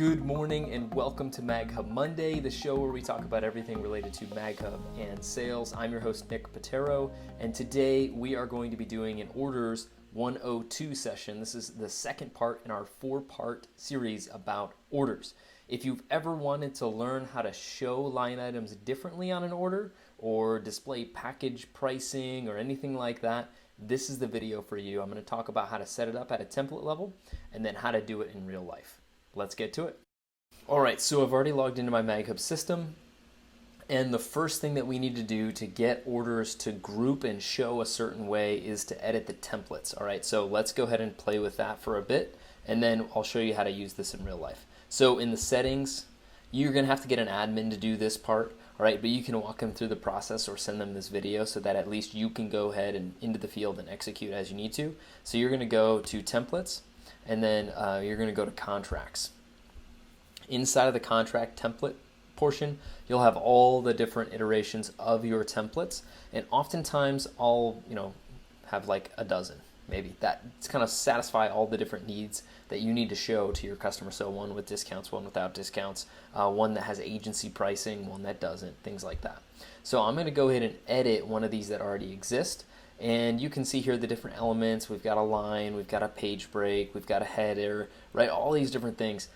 Good morning and welcome to MagHub Monday, the show where we talk about everything related to MagHub and sales. I'm your host, Nick Patero, and today we are going to be doing an Orders 102 session. This is the second part in our four-part series about orders. If you've ever wanted to learn how to show line items differently on an order or display package pricing or anything like that, this is the video for you. I'm going to talk about how to set it up at a template level and then how to do it in real life. Let's get to it. All right, so I've already logged into my MagHub system, and the first thing that we need to do to get orders to group and show a certain way is to edit the templates. All right, so let's go ahead and play with that for a bit, and then I'll show you how to use this in real life. So in the settings, you're gonna have to get an admin to do this part, all right, but you can walk them through the process or send them this video so that at least you can go ahead and into the field and execute as you need to. So you're gonna go to templates, and then you're going to go to contracts. Inside of the contract template portion, you'll have all the different iterations of your templates, and oftentimes I'll have like a dozen, maybe, that kind of satisfy all the different needs that you need to show to your customer. So one with discounts, one without discounts, one that has agency pricing, one that doesn't, things like that. So I'm going to go ahead and edit one of these that already exist. And you can see here the different elements. We've got a line, we've got a page break, we've got a header, right? All these different things.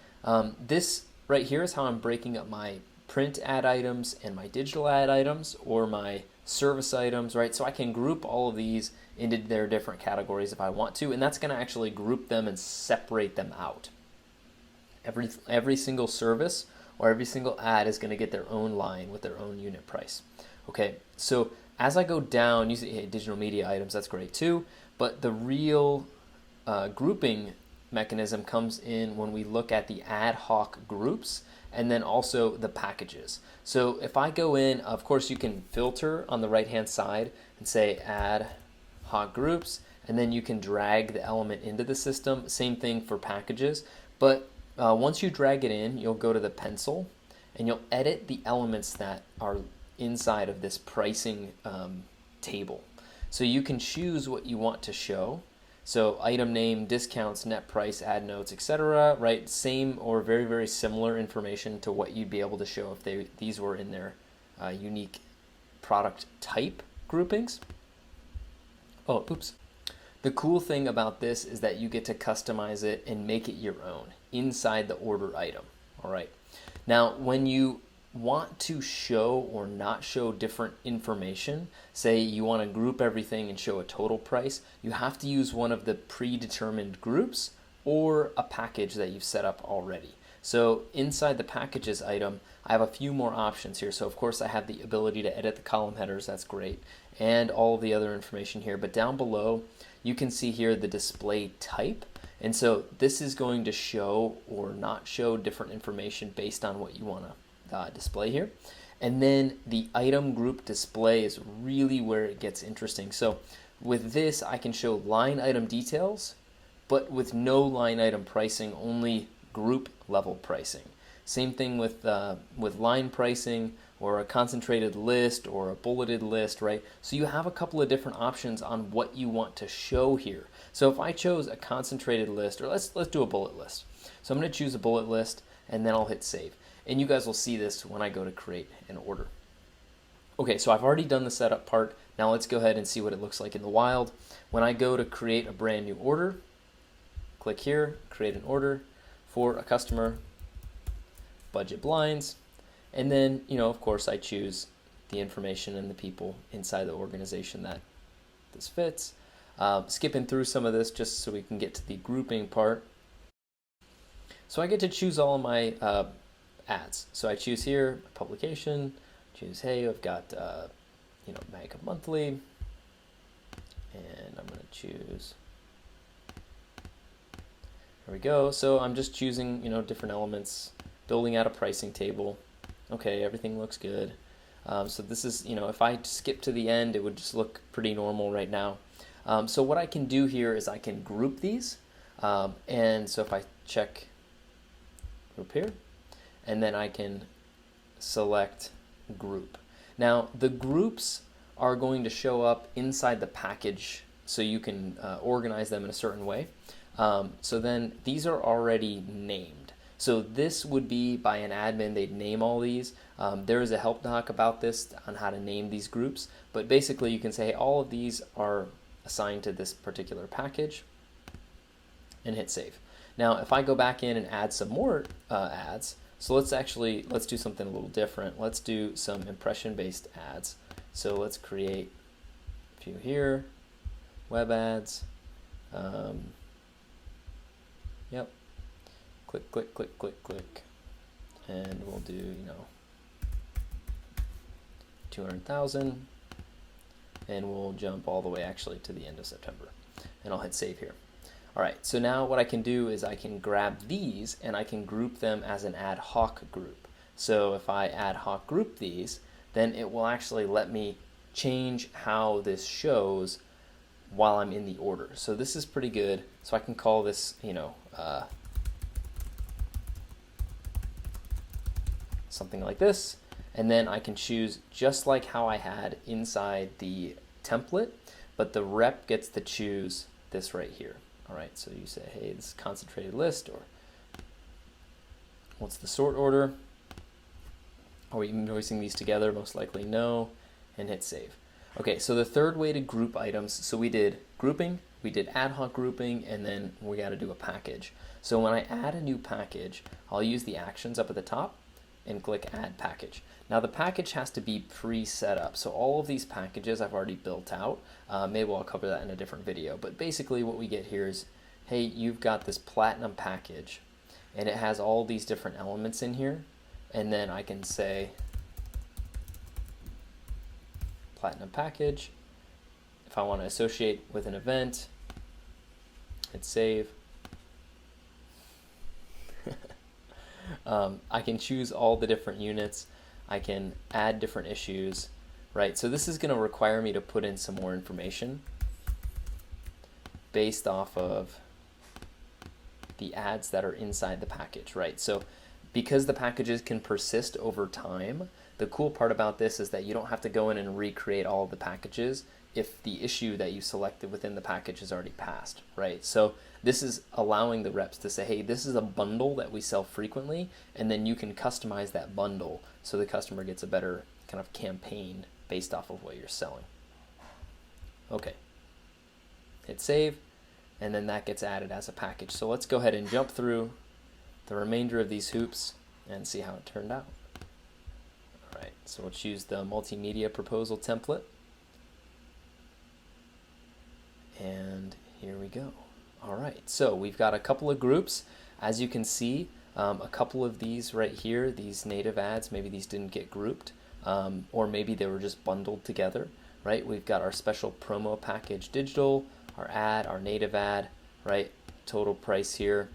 This right here is how I'm breaking up my print ad items and my digital ad items, or my service items, right? So I can group all of these into their different categories if I want to, and that's going to actually group them and separate them out. Every single service or every single ad is going to get their own line with their own unit price. Okay, so as I go down, you see digital media items, that's great too, but the real grouping mechanism comes in when we look at the ad hoc groups and then also the packages. So if I go in, of course you can filter on the right hand side and say ad hoc groups, and then you can drag the element into the system. Same thing for packages, but once you drag it in, you'll go to the pencil and you'll edit the elements that are inside of this pricing table. So you can choose what you want to show. So item name, discounts, net price, ad notes, etc. Right? Same or very, very similar information to what you'd be able to show if these were in their unique product type groupings. Oh, oops. The cool thing about this is that you get to customize it and make it your own inside the order item. All right. Now, when you want to show or not show different information, say you want to group everything and show a total price, you have to use one of the predetermined groups or a package that you've set up already. So inside the packages item, I have a few more options here. So of course I have the ability to edit the column headers, that's great, and all of the other information here. But down below, you can see here the display type. And so this is going to show or not show different information based on what you want to display here. And then the item group display is really where it gets interesting. So with this, I can show line item details, but with no line item pricing, only group level pricing. Same thing with line pricing or a concentrated list or a bulleted list, right? So you have a couple of different options on what you want to show here. So if I chose a concentrated list, or let's do a bullet list. So I'm going to choose a bullet list and then I'll hit save. And you guys will see this when I go to create an order. Okay, so I've already done the setup part. Now let's go ahead and see what it looks like in the wild. When I go to create a brand new order, click here, create an order for a customer, budget blinds, and then, of course, I choose the information and the people inside the organization that this fits. Skipping through some of this just so we can get to the grouping part. So I get to choose all of my ads. So I choose here publication, choose, hey, I've got MagHub monthly, and I'm going to choose, there we go. So I'm just choosing different elements, building out a pricing table. Okay, everything looks good. So this is, if I skip to the end, it would just look pretty normal right now. So what I can do here is I can group these, and so if I check group here, and then I can select group. Now the groups are going to show up inside the package so you can organize them in a certain way. So then these are already named. So this would be by an admin, they'd name all these. There is a help doc about this on how to name these groups, but basically you can say, hey, all of these are assigned to this particular package and hit save. Now, if I go back in and add some more ads, so let's do something a little different. Let's do some impression-based ads. So let's create a few here, web ads. Yep. Click, click, click, click, click. And we'll do, 200,000. And we'll jump all the way actually to the end of September. And I'll hit save here. All right, so now what I can do is I can grab these and I can group them as an ad hoc group. So if I ad hoc group these, then it will actually let me change how this shows while I'm in the order. So this is pretty good. So I can call this, something like this. And then I can choose just like how I had inside the template, but the rep gets to choose this right here. All right, so you say, hey, this is concentrated list, or what's the sort order? Are we invoicing these together? Most likely no, and hit save. Okay, so the third way to group items, so we did grouping, we did ad hoc grouping, and then we got to do a package. So when I add a new package, I'll use the actions up at the top and click add package. Now the package has to be pre-set up. So all of these packages I've already built out. Maybe I'll cover that in a different video. But basically what we get here is, hey, you've got this platinum package and it has all these different elements in here. And then I can say platinum package. If I want to associate with an event, hit save. I can choose all the different units. I can add different issues, right? So this is going to require me to put in some more information based off of the ads that are inside the package, right? So because the packages can persist over time, the cool part about this is that you don't have to go in and recreate all of the packages if the issue that you selected within the package is already passed, right? So this is allowing the reps to say, hey, this is a bundle that we sell frequently, and then you can customize that bundle so the customer gets a better kind of campaign based off of what you're selling. Okay, hit save, and then that gets added as a package. So let's go ahead and jump through the remainder of these hoops and see how it turned out. All right, so we'll choose the multimedia proposal template. And here we go. All right, so we've got a couple of groups. As you can see, a couple of these right here, these native ads, maybe these didn't get grouped, or maybe they were just bundled together, right? We've got our special promo package digital, our ad, our native ad, right? Total price here.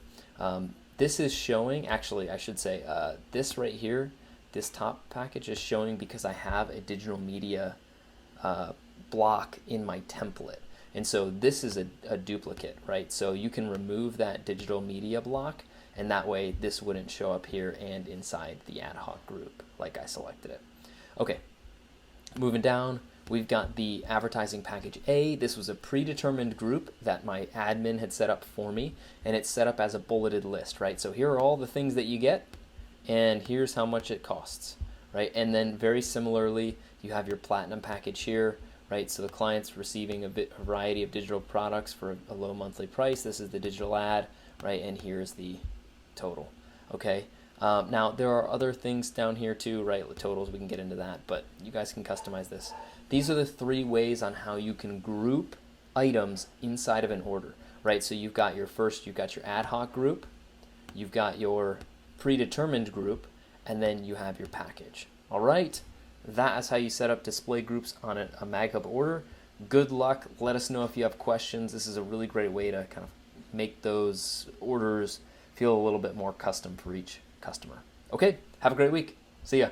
This is showing, actually, I should say, this right here, this top package is showing because I have a digital media block in my template. And so this is a duplicate, right? So you can remove that digital media block, and that way this wouldn't show up here and inside the ad hoc group like I selected it. Okay, moving down, we've got the advertising package A. This was a predetermined group that my admin had set up for me, and it's set up as a bulleted list, right? So here are all the things that you get, and here's how much it costs, right? And then very similarly, you have your platinum package here, right? So the client's receiving a variety of digital products for a low monthly price. This is the digital ad, right? And here's the total, okay? Now, there are other things down here too, right? The totals, we can get into that, but you guys can customize this. These are the three ways on how you can group items inside of an order, right? So you've got your ad hoc group, you've got your predetermined group, and then you have your package, all right? That is how you set up display groups on a MagHub order. Good luck. Let us know if you have questions. This is a really great way to kind of make those orders feel a little bit more custom for each customer. Okay, have a great week. See ya.